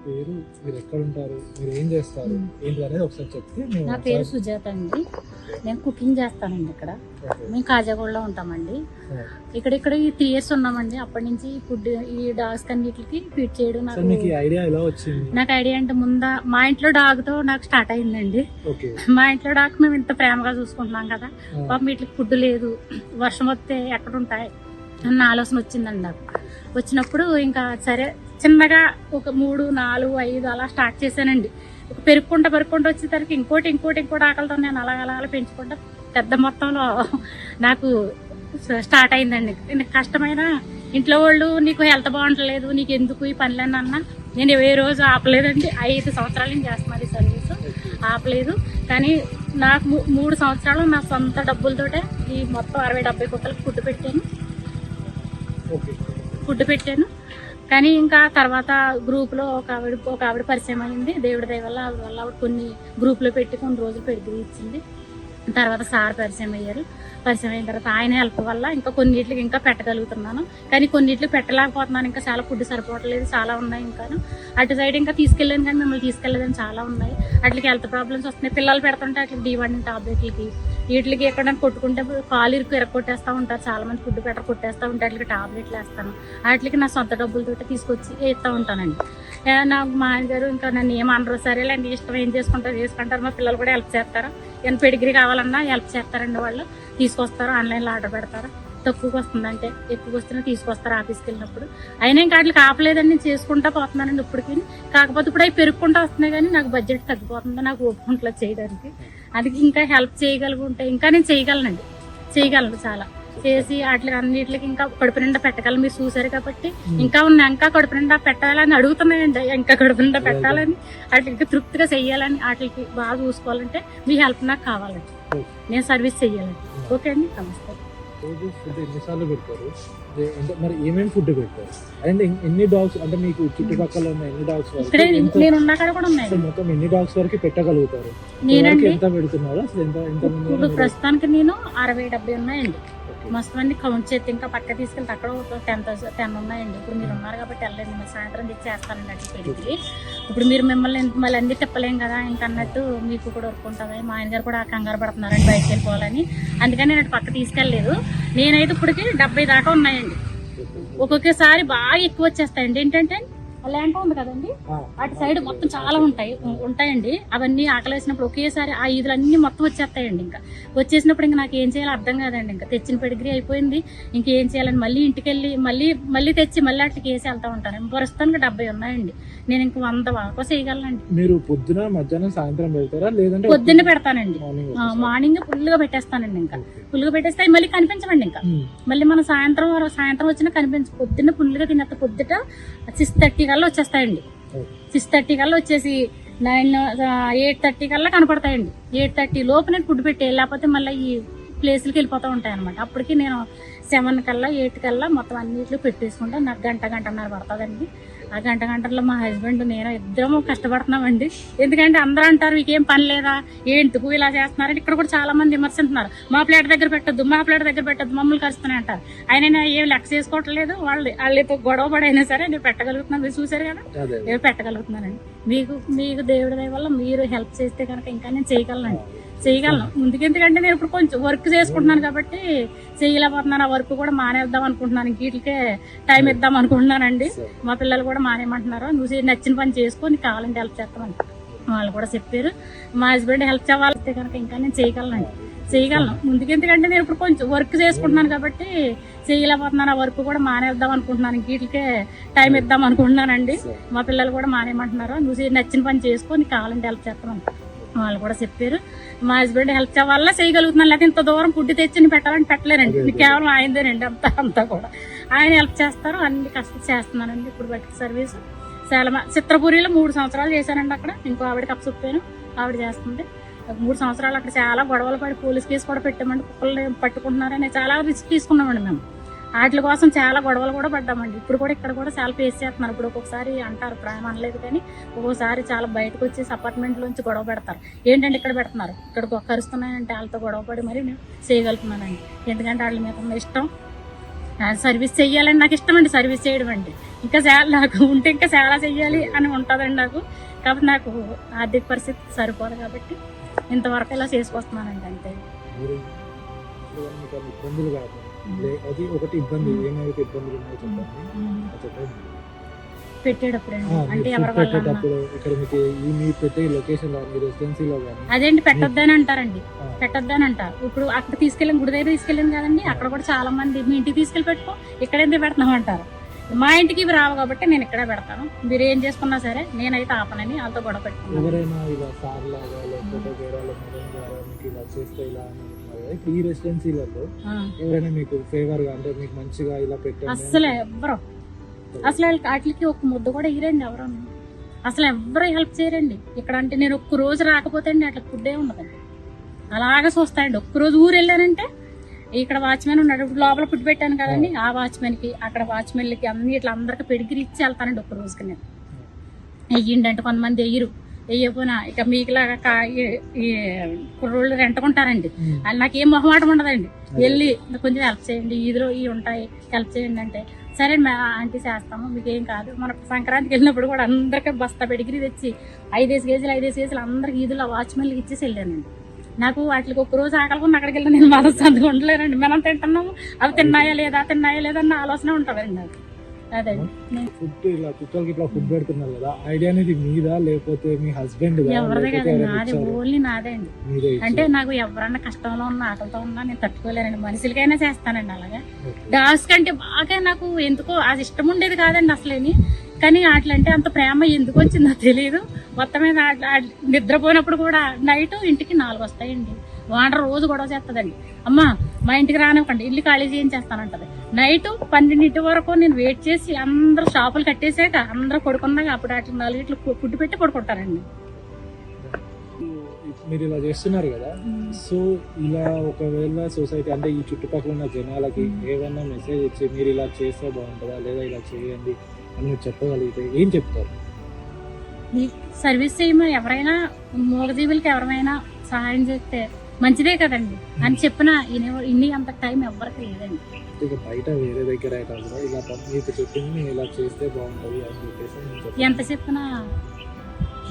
పేరు, మీరు ఎక్కడ ఉంటారు, మీరు ఏం చేస్తారు, ఏంటి అనేది ఒకసారి చెప్తే మేము నా పేరు సుజాత అండి. నేను కుకింగ్ చేస్తానండి ఇక్కడ. మేము కాజాగూడలో ఉంటామండి. ఇక్కడ ఈ 3 years ఉన్నామండి. అప్పటి నుంచి ఫుడ్ ఈ డాగ్స్ అన్నిటికి ఫీడ్ చేయడం అసలు మీకు ఈ ఐడియా ఎలా వచ్చింది? నాకు ఐడియా అంటే ముందా మా ఇంట్లో డాగ్ తో నాకు స్టార్ట్ అయిందండి. ఓకే. మా ఇంట్లో డాగ్ మేము ఇంత ప్రేమగా చూసుకుంటున్నాం కదా, పాపం వీటికి ఫుడ్ లేదు, వర్షం వస్తే ఎక్కడ ఉంటాయి అన్న ఆలోచన వచ్చిందండి నాకు. వచ్చినప్పుడు ఇంకా సరే చిన్నగా ఒక 3, 4, 5 అలా స్టార్ట్ చేశానండి. పెరుక్కుంటా వచ్చేసరికి ఇంకోటి ఆకలితో నేను అలా పెంచుకుంటా పెద్ద మొత్తంలో నాకు స్టార్ట్ అయిందండి. కష్టమైన ఇంట్లో వాళ్ళు నీకు హెల్త్ బాగుంటలేదు, నీకు ఎందుకు ఈ పనులన్నీ అన్నా నేను ఏ రోజు ఆపలేదండి. 5 సంవత్సరాల నుంచి చేస్తున్నారు ఈ సర్వీస్, ఆపలేదు. కానీ నాకు 3 సంవత్సరాలు నా సొంత డబ్బులతోటే ఈ మొత్తం 60-70 కుక్కలకు ఫుడ్ పెట్టాను. కానీ ఇంకా తర్వాత గ్రూప్లో ఒక ఆవిడ పరిచయం అయింది. దేవుడి దయ వల్ల ఆవిడ కొన్ని గ్రూప్లో పెట్టి కొన్ని రోజులు పెడిగ్రీ ఇచ్చింది. తర్వాత సార్ పరిచయం అయిన తర్వాత ఆయన హెల్ప్ వల్ల ఇంకా కొన్నిటికి ఇంకా పెట్టగలుగుతున్నాను. కానీ కొన్నిటికి పెట్టలేకపోతున్నాను, ఇంకా చాలా ఫుడ్ సరిపోవట్లేదు, చాలా ఉన్నాయి. ఇంకాను అటు సైడ్ ఇంకా తీసుకెళ్ళాను కానీ మిమ్మల్ని తీసుకెళ్ళలేదని చాలా ఉన్నాయి. వాటికి హెల్త్ ప్రాబ్లమ్స్ వస్తున్నాయి. పిల్లలు పెడుతుంటే అట్లా D1 టాబ్లెట్లకి వీటికి ఎక్కడైనా కొట్టుకుంటే కాలు ఎరగొట్టేస్తూ ఉంటారు చాలా మంది, ఫుడ్ పెట్ట కొట్టేస్తూ ఉంటారు. వాటికి టాబ్లెట్లు వేస్తాను. వాటికి నా సొంత డబ్బులతో తీసుకొచ్చి వేస్తూ ఉంటానండి. నాకు మా ఆయనగారు ఇంకా నన్ను ఏమనరు, సరేలే నీ ఇష్టం, ఏం చేసుకుంటారు. మా పిల్లలు కూడా హెల్ప్ చేస్తారు. ఏమైనా పెడిగ్రీ కావాలన్నా హెల్ప్ చేస్తారండి. వాళ్ళు తీసుకొస్తారు, ఆన్లైన్లో ఆర్డర్ పెడతారు. తక్కువకి వస్తుందంటే ఎక్కువకి వస్తున్నా తీసుకొస్తారు ఆఫీస్కి వెళ్ళినప్పుడు. అయినా ఇంకా వాటికి ఆపలేదని నేను చేసుకుంటా పోతున్నానండి ఇప్పటికి. కాకపోతే ఇప్పుడు అవి పెరుగుకుంటూ వస్తున్నాయి కానీ నాకు బడ్జెట్ తగ్గిపోతుంది, నాకు ఒప్పుకుంటలేదు చేయడానికి. అది ఇంకా హెల్ప్ చేయగలుగుంటే ఇంకా నేను చేయగలను చాలా చేసి వాటికి అన్నిటికి ఇంకా కడుపు నిండా పెట్టగలను. మీరు చూసారు కాబట్టి ఇంకా కడుపు నిండా పెట్టాలని అడుగుతున్నాయండి. ఇంకా కడుపు నిండా పెట్టాలని, వాటికి తృప్తిగా చెయ్యాలని, వాటికి బాగా చూసుకోవాలంటే మీ హెల్ప్ నాకు కావాలండి. నేను సర్వీస్ చెయ్యాలండి. ఓకే అండి, నమస్తే. ఫుడ్ ఎన్నిసార్లు పెడతారు, మరి ఏమేమి ఫుడ్ పెడతారు, అండ్ ఎన్ని డాగ్స్ అంటే మీకు చుట్టుపక్కల ఉన్న ఎన్ని డాగ్స్ నేను ఉన్న కాడ కూడా ఉన్నాయి, మొత్తం ఎన్ని డాగ్స్ వరకు పెట్టగలుగుతారు? ఎంత పెడుతున్నారు అసలు? ఇప్పుడు ప్రస్తుతానికి నేను 60-70 ఉన్నాయండి. మస్తు మంది కౌంట్ చేస్తే ఇంకా పక్క తీసుకెళ్తే అక్కడ 10 ఉన్నాయండి. ఇప్పుడు మీరు ఉన్నారు కాబట్టి వెళ్ళలేదు, మీరు సాయంత్రం తెచ్చి చేస్తానండి అటు పెడిగ్రీ. ఇప్పుడు మీరు మళ్ళీ అన్ని తిప్పలేం కదా ఇంకా అన్నట్టు మీకు కూడా వర్క్ ఉంటుంది. మా ఆయన గారు కూడా కంగారు పడుతున్నారండి బయటకు వెళ్ళిపోవాలని, అందుకని నేను అటు పక్క తీసుకెళ్ళలేదు. నేనైతే ఇప్పటికి 70 దాకా ఉన్నాయండి. ఒక్కొక్కసారి బాగా ఎక్కువ వచ్చేస్తాయండి. ఏంటంటే ల్యాండ్ ఉంది కదండి, అటు సైడ్ మొత్తం చాలా ఉంటాయండి. అవన్నీ ఆకలేసినప్పుడు ఒకేసారి ఆ ఈదులన్నీ మొత్తం వచ్చేస్తాయండి. ఇంకా వచ్చేసినప్పుడు ఇంకా నాకు ఏం చేయాలో అర్థం కాదండి. ఇంకా తెచ్చిన పెడిగ్రీ అయిపోయింది, ఇంకేం చేయాలని మళ్ళీ ఇంటికి వెళ్ళి మళ్ళీ తెచ్చి మళ్ళీ అట్లకి వేసి వెళ్తా ఉంటాను. ప్రస్తుతానికి 70 ఉన్నాయండి. నేను ఇంక 100 వరకు చేయగలనండి. మీరు పొద్దున, మధ్యాహ్నం, సాయంత్రం పెడతారా లేదంటే? పొద్దున్న పెడతానండి, మార్నింగ్ ఫుల్గా పెట్టేస్తానండి. ఇంకా ఫుల్గా పెట్టేస్తే మళ్ళీ కనిపించమండి. ఇంకా మళ్ళీ మనం సాయంత్రం వచ్చినా కనిపించు. పొద్దున్న ఫుల్గా తినేస్తా. పొద్దుట 6:30 కల్లా వచ్చేస్తాయండి. 6:30 కల్లా వచ్చేసి 8:30 కల్లా కనపడతాయండి. 8:30 లోపు నేను ఫుడ్ పెట్టే, లేకపోతే మళ్ళీ ఈ ప్లేసులకి వెళ్ళిపోతూ ఉంటాయి అనమాట. అప్పటికి నేను 7 కల్లా 8 కల్లా మొత్తం అన్నిట్లో పెట్టేసుకుంటా. నాకు గంటన్నర పడుతుందండి. ఆ గంటలో మా హస్బెండ్ నేను ఇద్దరము కష్టపడుతున్నామండి. ఎందుకంటే అందరూ అంటారు మీకేం పని లేదా, ఎందుకు ఇలా చేస్తున్నారంటే. ఇక్కడ కూడా చాలా మంది విమర్శిస్తున్నారు, మా ప్లేట్ దగ్గర పెట్టద్దు, మమ్మల్ని కరుస్తున్నాయి అంటారు. ఆయన ఏం లెక్క చేసుకోవట్లేదు. వాళ్ళతో గొడవ పడైనా సరే నేను పెట్టగలుగుతున్నాను. మీరు చూసారు కదా, నేను పెట్టగలుగుతున్నానండి. మీకు దేవుడి దయ వల్ల మీరు హెల్ప్ చేస్తే కనుక ఇంకా నేను చేయగలను. ముందుకెందుకంటే నేను ఇప్పుడు కొంచెం వర్క్ చేసుకుంటున్నాను కాబట్టి చేయలేకపోతున్నాను. ఆ వర్క్ కూడా మానేద్దాం అనుకుంటున్నాను, వీటికే టైం ఇద్దాం అనుకుంటున్నానండి. మా పిల్లలు కూడా మానేమంటున్నారు, నువ్వు నచ్చిన పని చేసుకో, నీకు కావాలంటే హెల్ప్ చేస్తామని వాళ్ళు కూడా చెప్పారు. మా హస్బెండ్ హెల్ప్ చేయాలంటే కనుక ఇంకా నేను చేయగలను. ముందుకెందుకంటే నేను ఇప్పుడు కొంచెం వర్క్ చేసుకుంటున్నాను కాబట్టి చేయలేకపోతున్నాను. ఆ వర్క్ కూడా మానేద్దాం అనుకుంటున్నాను, వీటికే టైం ఇద్దాం అనుకుంటున్నానండి. మా పిల్లలు కూడా మానేమంటున్నారు, నువ్వు నచ్చిన పని చేసుకో, నీకు కావాలంటే హెల్ప్ చేస్తామని వాళ్ళు కూడా చెప్పారు. మా హస్బెండ్ హెల్ప్ వల్ల చేయగలుగుతున్నాను. లేకపోతే ఇంత దూరం ఫుడ్ తెచ్చి పెట్టాలని పెట్టలేనండి. మీకు కేవలం ఆయనదేనండి అంతా కూడా. ఆయన హెల్ప్ చేస్తారు, అన్ని కష్టం చేస్తున్నానండి. ఇప్పుడు బట్టి సర్వీస్ చాలా చిత్రపూరిలో 3 సంవత్సరాలు చేశానండి. అక్కడ ఇంకో ఆవిడకి అప్పచెప్పాను, ఆవిడ చేస్తుంది. 3 సంవత్సరాలు అక్కడ చాలా గొడవలు పడి పోలీస్ కేసు కూడా పెట్టామండి. కుక్కల్ని పట్టుకుంటున్నారని చాలా రిస్క్ తీసుకున్నామండి మేము. వాటి కోసం చాలా గొడవలు కూడా పడ్డామండి. ఇప్పుడు కూడా ఇక్కడ కూడా చాలా ఫేస్ చేస్తున్నారు. ఇప్పుడు ఒక్కొక్కసారి అంటారు, ప్రాయం అనలేదు కానీ ఒక్కొక్కసారి చాలా బయటకు వచ్చేసి అపార్ట్మెంట్లోంచి గొడవ పెడతారు. ఏంటంటే ఇక్కడ పెడుతున్నారు, ఇక్కడ కరుస్తున్నాయంటే వాళ్ళతో గొడవ పడి మరి నేను చేయగలుగుతున్నానండి. ఎందుకంటే వాళ్ళ మీద ఉన్న ఇష్టం సర్వీస్ చెయ్యాలని నాకు ఇష్టం అండి, సర్వీస్ చేయడం అంటే. ఇంకా నాకు ఉంటే ఇంకా చాలా చెయ్యాలి అని ఉంటుందండి నాకు. కాబట్టి నాకు ఆర్థిక పరిస్థితి సరిపోదు కాబట్టి ఇంతవరకు ఇలా చేసుకొస్తున్నానండి అంతే. మీరు మీకు అన్ని ఇబ్బందులు కాదు, అది ఒకటి ఇబ్బంది, ఏమైతే ఇబ్బందులు ఉన్నాయో చెప్పండి. పెట్టేటప్పుడు ఆ, అంటే మీరు ఎవరి ఫుడ్ వల్ల పెట్టేటప్పుడు ఇక్కడ మీకు ఈ మీరు పెట్టే లొకేషన్ లో మీ రెసిడెన్సీలో కానీ అదేంటి పెట్టొద్దని అంటారండి, ఆ. పెట్టొద్దని అంటారు. ఇప్పుడు అక్కడ తీసుకెళ్ళిన గుడి దగ్గర తీసుకెళ్ళింది కదండి, అక్కడ కూడా చాలా మంది మీ ఇంటికి తీసుకెళ్ళి పెట్టుకో, ఇక్కడ ఎందుకు పెడతాం అంటారు. మా ఇంటికి ఇవి రావు కాబట్టి నేను ఇక్కడే పెడతాను, మీరు ఏం చేసుకున్నా సరే నేనైతే ఆపనని వాళ్ళతో గొడవ పెట్టుకున్నాను. ఎవరైనా ఇలా సార్ లాగా లేకపోతే వేరే మేడం ద్వారా మీకు ఇలా చేస్తే ఇలా అని అంటున్నారు కదా, ఇప్పుడు ఈ రెసిడెన్సీలలో ఎవరైనా మీకు ఫేవర్ గా అంటే మీకు మంచిగా ఇలా పెట్టండి అస్సలు ఎవ్వరు అసలు వాటికి ఒక ముద్ద కూడా ఇయ్యరండి ఎవరు, అసలు ఎవ్వరు హెల్ప్ చేయరండి ఇక్కడ. అంటే నేను ఒక్క రోజు రాకపోతే అండి అట్లా ఫుడ్డే ఉండదండి, అలాగే చూస్తాయండి. ఒక్క రోజు ఊరు వెళ్ళానంటే ఇక్కడ వాచ్మెన్ ఉన్నాడు, ఇప్పుడు లోపల ఫుడ్ పెట్టాను కదండి, ఆ వాచ్మెన్ కి అక్కడ వాచ్మెన్లకి అన్ని ఇట్లా అందరికి పెడిగిరి ఇచ్చి వెళ్తానండి ఒక్క రోజుకి. నేను వెయ్యండి అంటే కొంతమంది వెయ్యరు, వెయ్యకపోయినా ఇక మీకులాగా ఈ కుర్రోళ్ళు రెంటుకుంటారండి, అది నాకేం మొహమాటం ఉండదండి. వెళ్ళి కొంచెం హెల్ప్ చేయండి, ఈదులో ఇవి ఉంటాయి హెల్ప్ చేయండి అంటే సరే ఆంటీ చేస్తాము మీకు ఏం కాదు. మన సంక్రాంతికి వెళ్ళినప్పుడు కూడా అందరికీ బస్తా పెడిగిరి తెచ్చి 5 కేజీలు అందరికి ఈదులో వాచ్మెన్లకి ఇచ్చేసి వెళ్ళానండి. నాకు వాటికి ఒక్క రోజు ఆకలికుండా అక్కడికి వెళ్ళి నేను మనసు అందుకు ఉండలేనండి. మనం తింటున్నాము, అవి తిన్నాయా లేదా అన్న ఆలోచన ఉంటుందండి నాకు. అదే ఫుడ్ ఇలా కుక్కలకి ఇట్లా ఫుడ్ పెడుతున్నారు కదా, ఐడియా అనేది మీదా లేకపోతే మీ హస్బెండ్ ఎవరిదే కదండి, నాదే, ఓన్లీ నాదే అండి. అంటే నాకు ఎవరన్నా కష్టంలో ఉన్న ఆకలితో ఉన్నా నేను తట్టుకోలేనండి, మనుషులకైనా చేస్తానండి అలాగే. డాగ్స్ కంటే బాగా నాకు ఎందుకో అది ఇష్టం ఉండేది కాదండి అసలేని, కానీ వాటిలంటే అంత ప్రేమ ఎందుకు వచ్చిందో తెలియదు. మొత్తం మీద నిద్రపోయినప్పుడు కూడా నైట్ ఇంటికి 4 వస్తాయండి. వాటర్ రోజు గొడవ చేస్తుందండి, అమ్మా మా ఇంటికి రానివ్వకండి, ఇల్లు ఖాళీ చేయించేస్తానంటది. నైట్ 12 వరకు నేను వెయిట్ చేసి అందరూ షాపులు కట్టేసాక అందరూ పడుకున్నాక అప్పుడు అట్లా 4 ఫుడ్ పెట్టి పడుకుంటారండి. మీరు ఇలా చేస్తున్నారు కదా, సో ఇలా ఒకవేళ సొసైటీ అంటే ఈ చుట్టుపక్కల ఉన్న జనాలకి ఏదైనా మెసేజ్ ఇచ్చి మీరు ఇలా చేస్తే బాగుంటుందా లేదా ఇలా చేయండి అని మీరు చెప్పగలిగితే ఏం చెప్తారు? సర్వీస్ చేయమని ఎవరైనా మూగజీవులకి ఎవరైనా సహాయం చేస్తే మంచిదే కదండి అని చెప్పిన ఇన్ని అంత టైం ఎవరికి లేదండి. బయట వేరే దగ్గర అయితే ఇలా మీకు చెప్పింది ఇలా చేస్తే బాగుంటుంది అని చెప్పేసి ఎంత చెప్పినా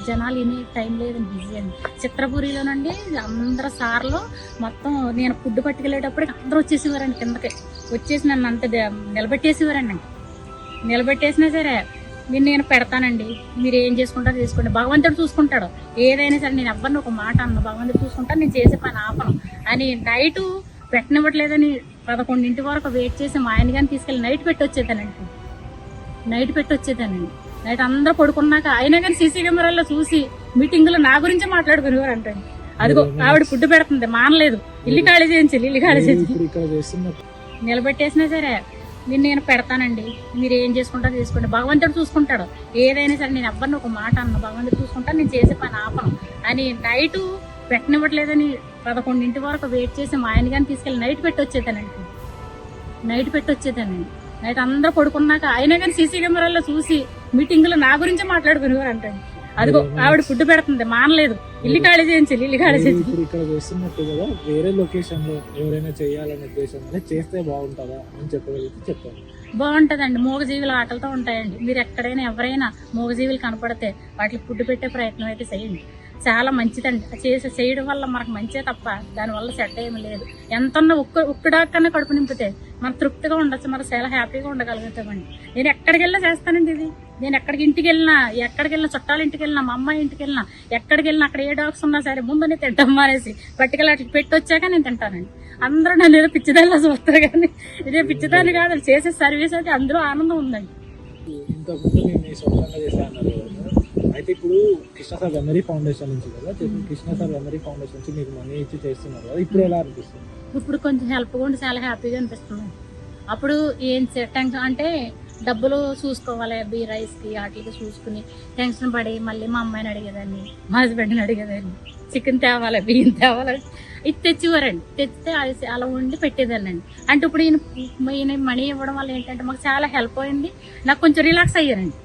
జనాలు ఇన్ని టైం లేదండి, బిజీ అండి. చిత్రపూరిలోనండి అందరు సార్లు మొత్తం నేను ఫుడ్ పట్టుకెళ్ళేటప్పటికి అందరూ వచ్చేసేవారండి, కిందకి వచ్చేసి నన్ను అంత నిలబెట్టేసేవారండి. నిలబెట్టేసినా సరే నేను పెడతానండి, మీరు ఏం చేసుకుంటారో చేసుకోండి, భగవంతుడు చూసుకుంటాడు ఏదైనా సరే. నేను ఎవరిని ఒక మాట అన్న, భగవంతుడు చూసుకుంటాను, నేను చేసే పని ఆపను అని నైట్ పెట్టనివ్వట్లేదని 11 వరకు వెయిట్ చేసి మా ఆయన గారిని తీసుకెళ్ళి నైట్ పెట్టి వచ్చేదానండి. నైట్ అందరూ పడుకున్నాక అయినా కానీ సీసీ కెమెరాల్లో చూసి మీటింగ్లో నా గురించి మాట్లాడుకునేవారు అంటే, అదిగో ఆవిడ ఫుడ్ పెడుతుంది మానలేదు, ఇల్లు ఖాళీ చేయించాలి, ఇల్లు ఖాళీ చేయించి నిలబెట్టేసినా సరే నేను పెడతానండి, మీరు ఏం చేసుకుంటారో చేసుకోండి, భగవంతుడు చూసుకుంటాడు ఏదైనా సరే. నేను ఎవరిని ఒక మాట అన్న, భగవంతుడు చూసుకుంటాను, నేను చేసే పని ఆపను అని నైట్ పెట్టనివ్వట్లేదని 11 వరకు వెయిట్ చేసి మా ఆయన గారిని తీసుకెళ్ళి నైట్ పెట్టి వచ్చేదానండి. నైట్ అందరూ పడుకున్నాక అయినా కానీ సీసీ కెమెరాల్లో చూసి మీటింగ్లో నా గురించి మాట్లాడుకునేవారు అంటే, అదిగో ఆవిడ ఫుడ్ పెడుతుంది మానలేదు, ఇల్లు ఖాళీ చేయించాలి, ఇల్లు ఖాళీ చేయించాలి. ఇక్కడ చేస్తున్నట్టు కదా వేరే లొకేషన్ లో ఎవరైనా చేయాలనే ఉద్దేశంలో చేస్తే బాగుంటుందా అని చెప్పగలిగితే చెప్తాను. బాగుంటదండి, మూగజీవులు ఆకలితో ఉంటాయండి. మీరు ఎక్కడైనా ఎవరైనా మూగజీవులు కనపడితే వాటికి ఫుడ్ పెట్టే ప్రయత్నం అయితే చేయండి, చాలా మంచిదండి. చేయడం వల్ల మనకు మంచిదే తప్ప దానివల్ల చెడ్డ ఏమి లేదు. ఎంతన్నా ఒక్కడాకన్నా కడుపు నింపితే మనం తృప్తిగా ఉండొచ్చు, మనం చాలా హ్యాపీగా ఉండగలుగుతామండి. నేను ఎక్కడికి వెళ్ళినా చేస్తానండి ఇది. నేను ఎక్కడికి వెళ్ళినా చుట్టాల ఇంటికి వెళ్ళినా, మా అమ్మాయి ఇంటికి వెళ్ళినా, ఎక్కడికి వెళ్ళినా అక్కడ ఏ డాగ్స్ ఉన్నా సరే ముందు నేను తింటాం మానేసి పట్టుకెళ్ళి అట్లా పెట్టి వచ్చాక నేను తింటానండి. అందరూ నన్ను ఏదో పిచ్చిదానిలా చూస్తారు, కానీ ఇదే పిచ్చిదాన్ని కాదు, చేసే సర్వీస్ అయితే అందరూ ఆనందం ఉందండి. ఇంతకుముందు నేను సొంతంగా చేశాను అయితే ఇప్పుడు కృష్ణ సార్ మెమరీ ఫౌండేషన్ నుంచి కదా, కృష్ణ సార్ మెమరీ ఫౌండేషన్ నుంచి మీకు మనీ ఇచ్చి చేస్తున్నారు కదా, ఇప్పుడు ఎలా అనిపిస్తుంది? ఇప్పుడు కొంచెం హెల్ప్గా ఉండి చాలా హ్యాపీగా అనిపిస్తుంది. అప్పుడు ఏం టెన్షన్ అంటే డబ్బులు చూసుకోవాలి, రైస్కి వాటికి చూసుకుని టెన్షన్ పడి మళ్ళీ మా అమ్మాయిని అడిగేదాన్ని, మా హస్బెండ్ని అడిగేదాన్ని, చికెన్ తేవాలి, బియ్యం తేవాలి, ఇది తెచ్చివారండి. తెచ్చితే అలా వండి పెట్టేదాన్నండి. అంటే ఇప్పుడు ఈయన మనీ ఇవ్వడం వల్ల ఏంటంటే మాకు చాలా హెల్ప్ అయింది, నాకు కొంచెం రిలాక్స్ అయ్యారండి.